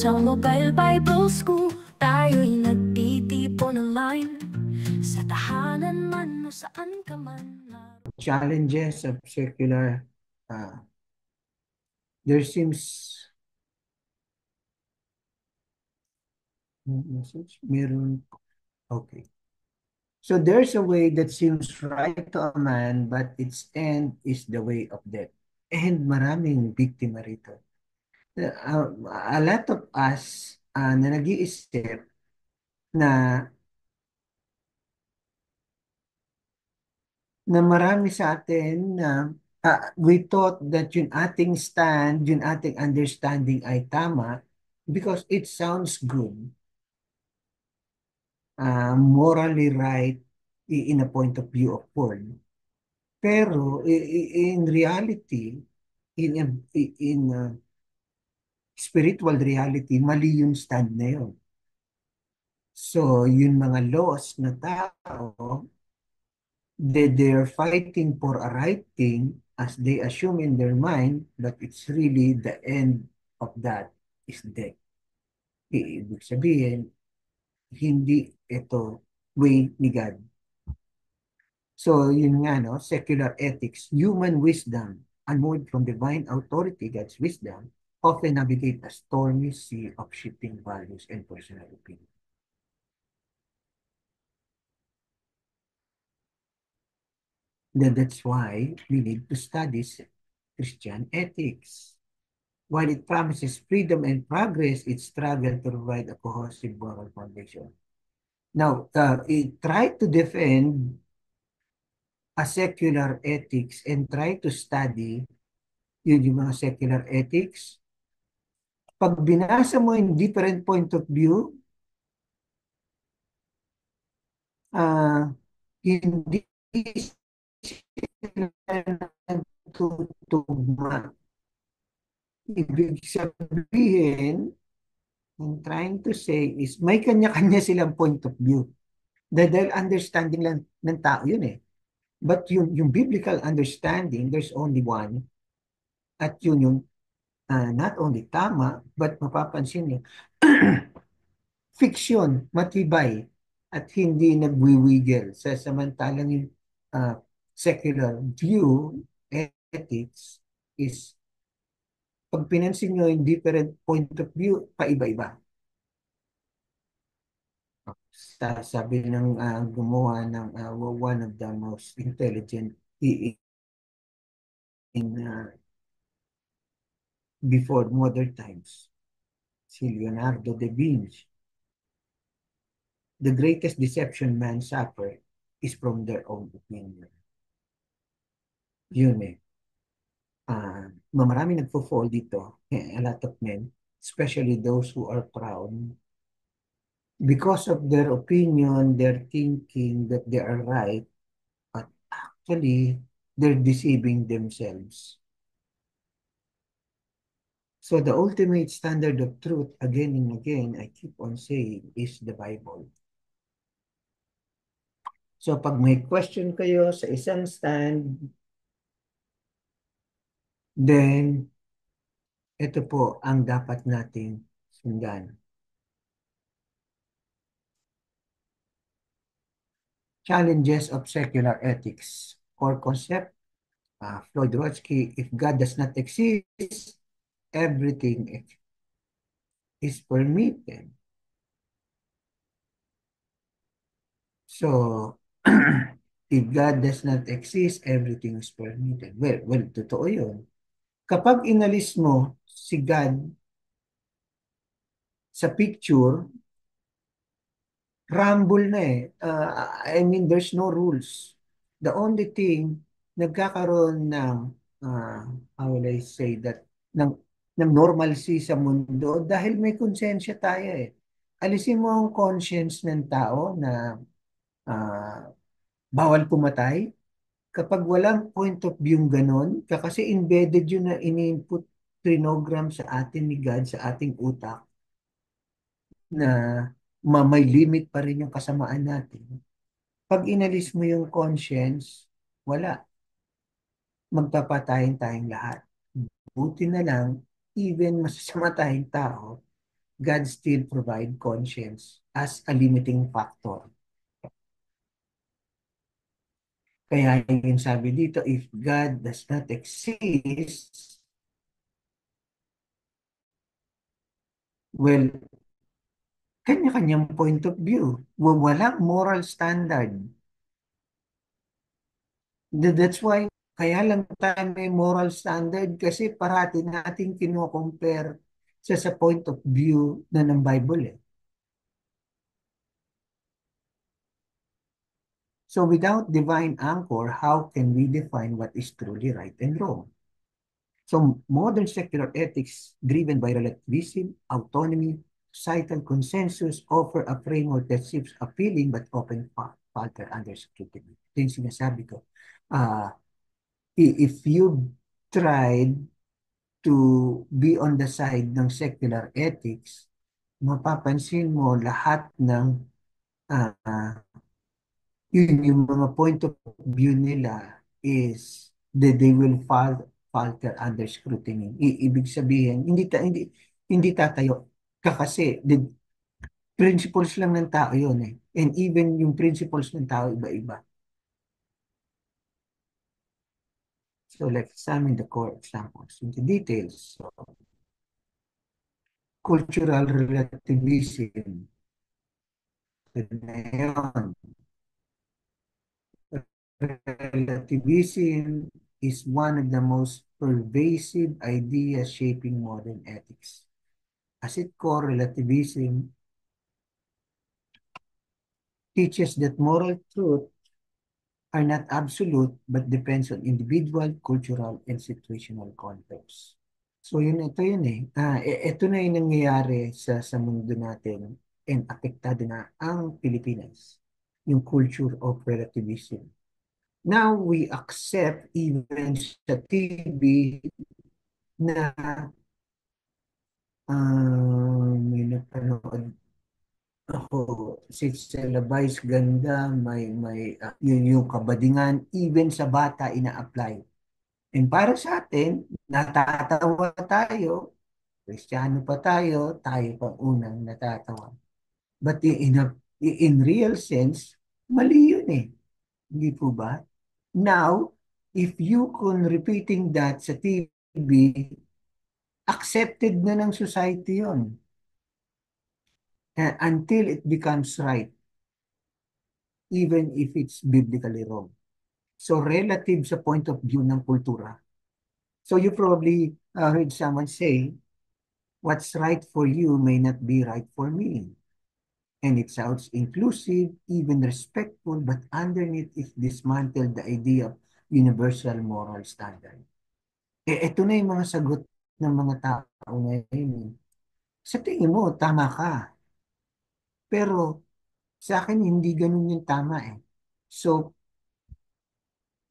Sa Mobile Bible School, tayo'y nagtitipon online. Sa tahanan man o saan ka man Challenges of secular, uh, there seems message, meron, okay. So there's a way that seems right to a man, but its end is the way of death. And maraming biktima rito. A lot of us na nag-iisip na marami sa atin na we thought that yung ating stand, yung ating understanding ay tama because it sounds good, morally right in a point of view of word. Pero in reality, in spiritual reality, mali yung stand na yun. So, yung mga laws na tao, they're fighting for a right thing as they assume in their mind that it's really the end of that is death. Ibig sabihin, hindi ito way ni God. So, yun nga, no? Secular ethics, human wisdom, unmoved from divine authority, God's wisdom, often navigate a stormy sea of shifting values and personal opinion. That's why we need to study Christian ethics. While it promises freedom and progress, it struggles to provide a cohesive moral foundation. Now, it tried to defend a secular ethics and try to study yun yung mga secular ethics. Pag binasa mo in different point of view, hindi sila nagtutugma. Ibig sabihin, I'm trying to say is may kanya-kanya silang point of view. Dahil understanding lang ng tao yun eh. But yung biblical understanding, there's only one. At yun yung not only tama, but mapapansin niyo, fiction, matibay, at hindi nagwiwigil. Sa samantalang yung uh, secular view, ethics, is pag pinansin nyo yung different point of view, paiba-iba. Sabi ng gumawa ng one of the most intelligent in before modern times, si Leonardo da Vinci, the greatest deception man suffer is from their own opinion. Yun eh. Marami nagpo-fall dito, a lot of men, especially those who are proud. Because of their opinion, they're thinking that they are right, but actually, they're deceiving themselves. So the ultimate standard of truth, again and again, I keep on saying, is the Bible. So pag may question kayo sa isang stand, then ito po ang dapat nating sundan. Challenges of secular ethics. Core concept, Floyd Rotsky, if God does not exist, everything is permitted. So, if God does not exist, everything is permitted. Well, totoo yun. Kapag inalis mo si God sa picture, rumble na eh. I mean, there's no rules. The only thing, nagkakaroon ng, how will I say that, ng, ng normalcy sa mundo dahil may konsensya tayo eh. Alisin mo ang conscience ng tao na ah, bawal pumatay. Kapag walang point of view ganon, kasi embedded yun na ini-input trinogram sa atin ni God, sa ating utak, na may limit pa rin yung kasamaan natin. Pag inalis mo yung conscience, wala. Magpapatayin tayong lahat. Buti na lang, even masasama tayong tao, God still provide conscience as a limiting factor. Kaya yung sabi dito, if God does not exist, well, kanya-kanyang point of view. Walang moral standard. That's why, kaya lang tayo may moral standard kasi parati natin kino-compare sa point of view na ng Bible eh. So without divine anchor, how can we define what is truly right and wrong? So modern secular ethics driven by relativism, autonomy, societal consensus offer a framework that seems appealing but often falter under scrutiny. Ito yung sinasabi ko. Uh, if you tried to be on the side ng secular ethics, mapapansin mo lahat ng uh, yun yung mga point of view nila is that they will falter under scrutiny. Ibig sabihin, hindi tatayo ka kasi the principles lang ng tao yun eh. And even yung principles ng tao iba-iba. So let's examine the core examples into details. So, cultural relativism. Ito na yun. Relativism is one of the most pervasive ideas shaping modern ethics. As its core, relativism teaches that moral truth are not absolute but depends on individual, cultural, and situational context. So ito yun eh. Ito na yung nangyayari sa mundo natin and apektado na ang Pilipinas, yung culture of relativism. Now we accept even sa TV na may napanood ako, si Stella Vice ganda, yung kabadingan, even sa bata ina-apply. And para sa atin, natatawa tayo, Kristiyano pa tayo pa unang natatawa. But in real sense, mali yun eh. Hindi po ba? Now, if you can repeating that sa TV, accepted na ng society yon until it becomes right, even if it's biblically wrong. So relative sa point of view ng kultura. So you probably heard someone say, what's right for you may not be right for me. And it sounds inclusive, even respectful, but underneath it dismantled the idea of universal moral standard. Ito na yung mga sagot ng mga tao ngayon. Sa tingin mo, tama ka. Pero sa akin, hindi ganun yung tama eh. So,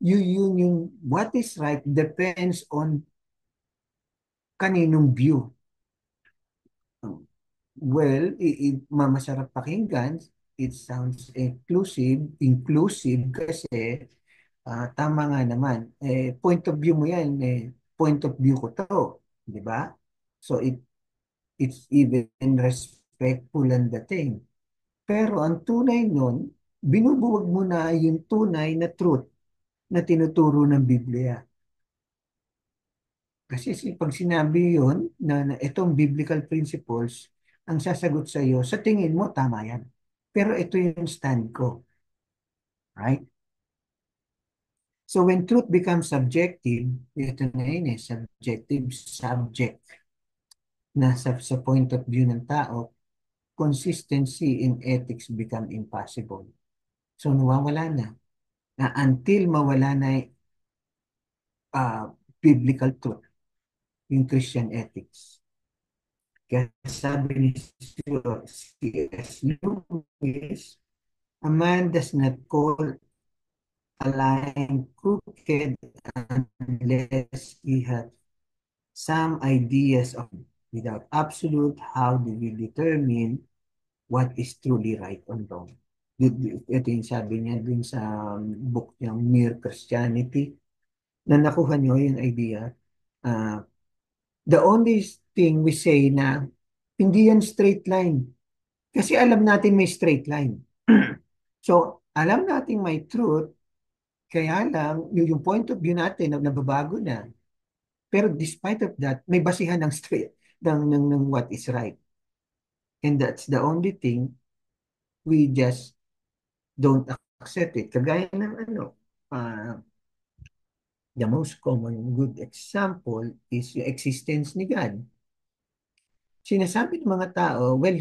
yung what is right depends on kaninong view. Well, masarap pakinggan. It sounds inclusive kasi tama nga naman. Point of view mo yan, point of view ko to. Di ba? So, it's even respectful ang dating. Pero ang tunay nun, binubuwag mo na yung tunay na truth na tinuturo ng Biblia. Kasi pag sinabi yun, na itong biblical principles, ang sasagot sa iyo, sa tingin mo, tama yan. Pero ito yung stand ko. Right? So when truth becomes subjective, ito na yun eh, subjective subject na sa point of view ng tao, consistency in ethics become impossible. So nawawala na. Until mawala na uh, biblical truth, yung Christian ethics. Kaya sabi ni C.S. Lewis, a man does not call a line crooked unless he has some ideas of without absolute, how do we determine what is truly right or wrong? Ito yung sabi niya dun sa book niyang Mere Christianity, na nakuha niyo yung idea. The only thing we say na Hindi yan straight line. Kasi alam natin may straight line. So, alam natin may truth, kaya lang, yung point of view natin na nababago na. Pero despite of that, may basihan ng straight, ng what is right. And that's the only thing we just don't accept it. Kagaya ng uh, the most common good example is yung existence ni God. Sinasabi ng mga tao, well,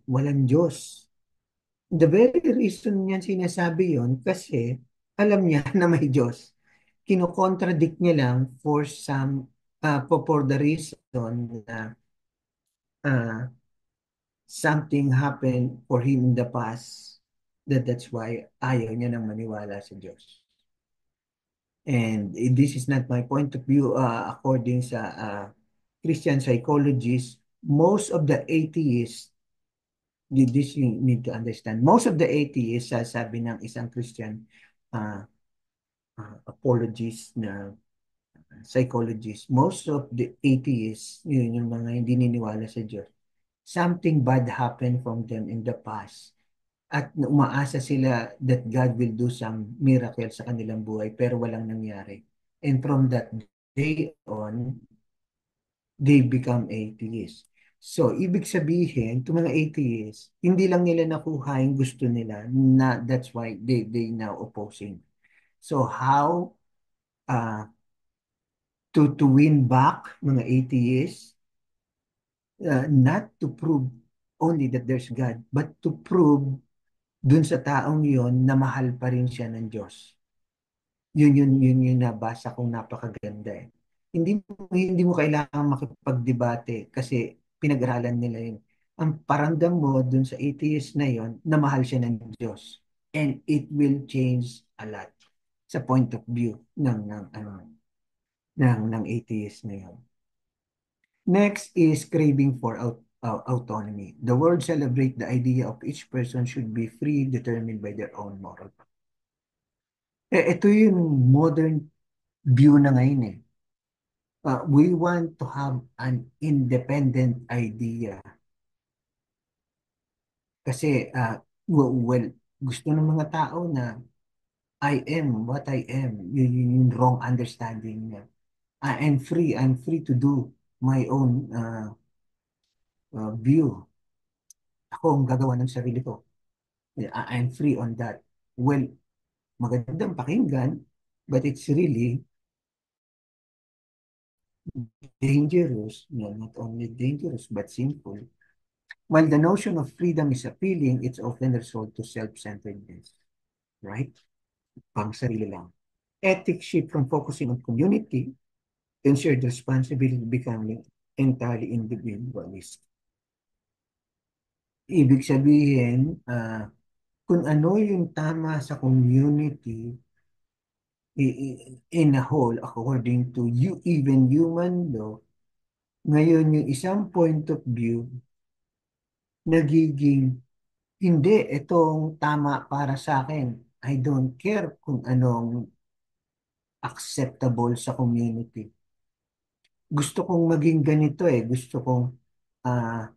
walang Diyos. The very reason niya sinasabi yon kasi alam niya na may Diyos. Kino-contradict niya lang for for the reason na uh, something happened for him in the past, that's why ayaw niya nang maniwala sa Diyos. And this is not my point of view. According sa Christian psychologists, most of the atheists, this you need to understand, most of the atheists, sabi ng isang Christian uh, apologist na psychologist, most of the atheists, yun yung mga hindi niniwala sa Diyos, something bad happened from them in the past. At umaasa sila that God will do some miracle sa kanilang buhay pero walang nangyari. And from that day on, they become atheists. So, ibig sabihin, itong mga atheists, hindi lang nila nakuha yung gusto nila na that's why they now opposing. So, how to win back mga atheists, not to prove only that there's God, but to prove dun sa taong yon na mahal pa rin siya ng Diyos. Yun yung nabasa kong napakaganda eh. Hindi mo kailangan makipagdebate kasi pinag-aralan nila yun. Ang paramdam mo dun sa atheist na yon na mahal siya ng Diyos. And it will change a lot sa point of view ng atheist na yon. Next is craving for autonomy. The world celebrate the idea of each person should be free, determined by their own moral. Ito yung modern view na ngayon eh. We want to have an independent idea. Kasi, well, gusto ng mga tao na I am what I am. Yung wrong understanding niya. I'm free to do my own view. Ako ang gagawa ng sarili ko. I'm free on that. Well, magandang pakinggan, but it's really dangerous. No, not only dangerous, but sinful. While the notion of freedom is appealing, it's often resolved to self-centeredness. Right? Pang sarili lang. Ethics shift from focusing on community and shared responsibility becoming entirely individualist. Ibig sabihin, kung ano yung tama sa community, in a whole, according to you, even human law, ngayon yung isang point of view, nagiging, hindi, itong tama para sa akin. I don't care kung anong acceptable sa community. Gusto kong maging ganito eh. Gusto kong, ah,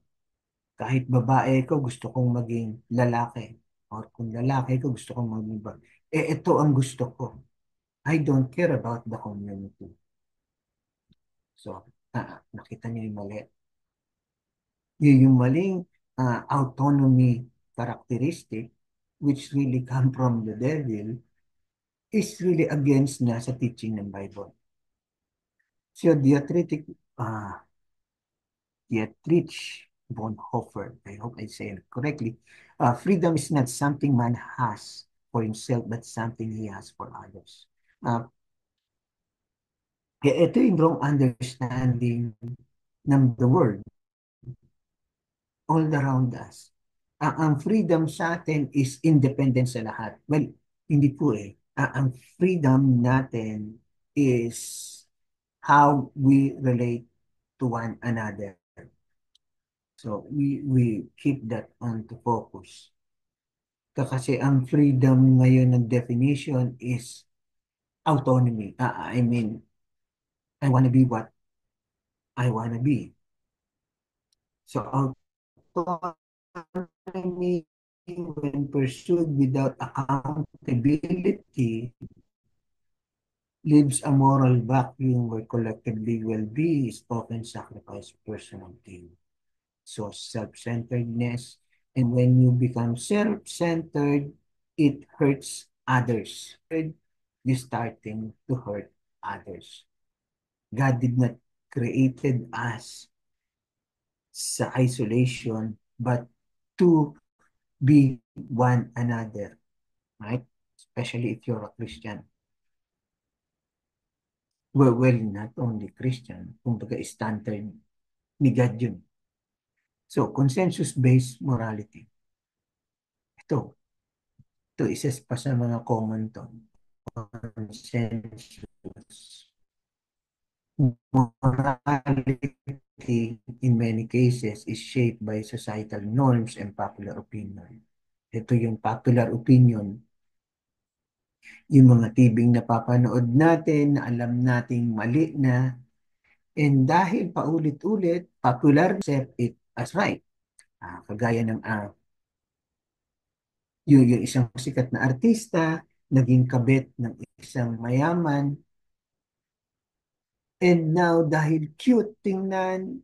kahit babae ko, gusto kong maging lalaki. Or kung lalaki ko, gusto kong maging babae. Ito ang gusto ko. I don't care about the community. So, nakita niyo yung mali. Yung maling autonomy characteristic, which really come from the devil, is really against na sa teaching ng Bible. So, Dietrich Bonhoeffer, I hope I say it correctly, freedom is not something man has for himself, but something he has for others. Ito yung wrong understanding ng the world all around us. Ang freedom sa atin is independent sa lahat. Well, hindi po eh. Ang freedom natin is how we relate to one another. So, we keep that on to focus. Kasi ang freedom ngayon ng definition is autonomy. I mean, I wanna be what I wanna be. So autonomy, when pursued without accountability, leaves a moral vacuum where collectively well-being is often sacrificed personal gain. So self-centeredness, and when you become self-centered, it hurts others. You starting to hurt others. God did not created us sa isolation, but to be one another, right? Especially if you're a Christian. Well, not only Christian, kumbaga standard ni God yun. So, consensus-based morality. Ito, ito isa pa sa mga common to. Consensus. Morality, in many cases, is shaped by societal norms and popular opinion. Ito yung popular opinion, yung mga tibing napapanood natin na alam nating mali na, and dahil paulit-ulit, popular accept it as right. Kagaya ng yung isang sikat na artista, naging kabit ng isang mayaman, and now dahil cute tingnan,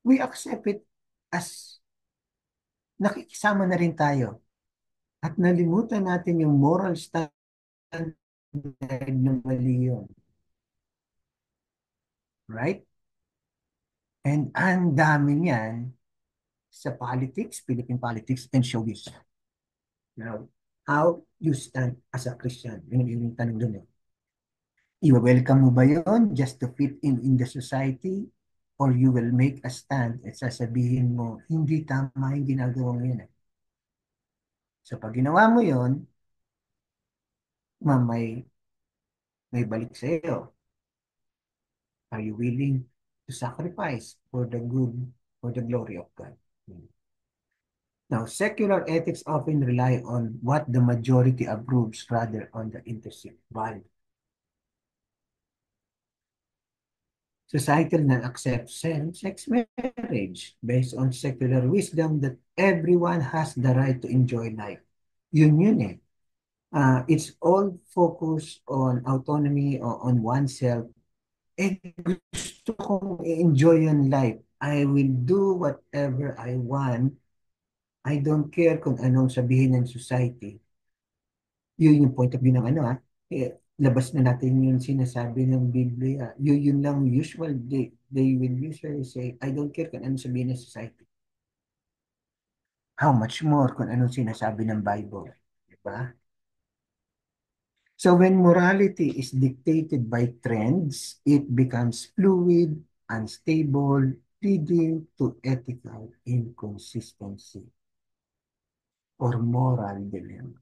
we accept it as nakikisama na rin tayo. At nalimutan natin yung moral standard na mali yun. Right? And ang dami niyan sa politics, Philippine politics, and showbiz. Now, how you stand as a Christian? Yun yung tanong doon. I-welcome mo ba yun just to fit in the society? Or you will make a stand at sasabihin mo, hindi tama yung ginagawa mo yun. So pag ginawa mo yun, may balik sa iyo. Are you willing to sacrifice for the good, for the glory of God? Now, secular ethics often rely on what the majority approves rather on the intrinsic value. Societal na accepts same-sex marriage based on secular wisdom that everyone has the right to enjoy life. Yun eh. It's all focused on autonomy or on oneself. Gusto kong enjoy yung life. I will do whatever I want. I don't care kung anong sabihin ng society. Yun yung point of view ng labas na natin yung sinasabi ng Biblia. Yun lang usual. They will usually say, I don't care kung anong sabihin ng society. How much more kung anong sinasabi ng Bible. Diba? So when morality is dictated by trends, it becomes fluid, unstable, leading to ethical inconsistency or moral dilemma.